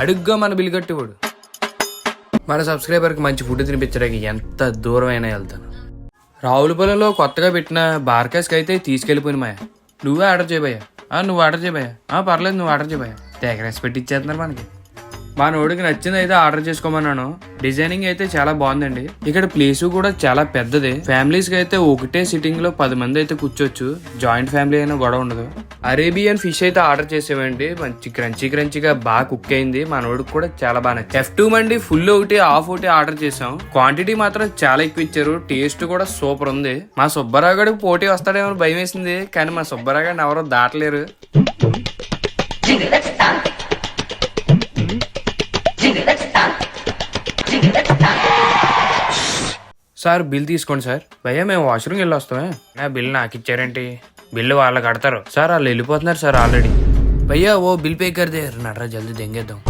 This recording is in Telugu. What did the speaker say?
అడుగ్గా మన బిల్లు కట్టేవాడు. మన సబ్స్క్రైబర్కి మంచి ఫుడ్ తినిపించడానికి ఎంత దూరం అయినా వెళ్తాను. రావులపల్లిలో కొత్తగా పెట్టిన బార్కాస్కి అయితే తీసుకెళ్ళిపోయిన మాయ. నువ్వే ఆర్డర్ చేయబోయా? నువ్వు ఆర్డర్ చేయబోయా? పర్లేదు, నువ్వు ఆర్డర్ చేయబోయా. తెగ రైస్ పెట్టి ఇచ్చేస్తున్నారు మనకి. మా నోడికి నచ్చింది అయితే ఆర్డర్ చేసుకోమన్నాను. డిజైనింగ్ అయితే చాలా బాగుందండి. ఇక్కడ ప్లేస్ కూడా చాలా పెద్దది. ఫ్యామిలీస్ కి అయితే ఒకటే సిట్టింగ్ లో 10 మంది అయితే కూర్చోవచ్చు. జాయింట్ ఫ్యామిలీ అయినా గొడవ ఉండదు. అరేబియన్ ఫిష్ అయితే ఆర్డర్ చేసామండి. మంచి క్రంచీగా బాగా కుక్ అయింది. మా నోడికి కూడా చాలా బాగా నచ్చింది. F2 మండి ఫుల్ ఒకటి హాఫ్ ఒకటి ఆర్డర్ చేసాం. క్వాంటిటీ మాత్రం చాలా ఎక్కువ ఇచ్చారు. టేస్ట్ కూడా సూపర్ ఉంది. మా సుబ్బారావు గడికి పోటీ వస్తాడేమో భయం వేసింది, కానీ మా సుబ్బారావు గారిని ఎవరో దాటలేరు. సార్ బిల్ తీసుకోండి సార్. భయ్యా మేము వాష్రూమ్కి వెళ్ళి వస్తామే. నా బిల్ నాకు ఇచ్చారేంటి? బిల్లు వాళ్ళు కడతారు సార్. వాళ్ళు వెళ్ళిపోతున్నారు సార్ ఆల్రెడీ. భయ్యా ఓ బిల్ పే కర్ దే. నడరా జల్దీ దెంగేద్దాం.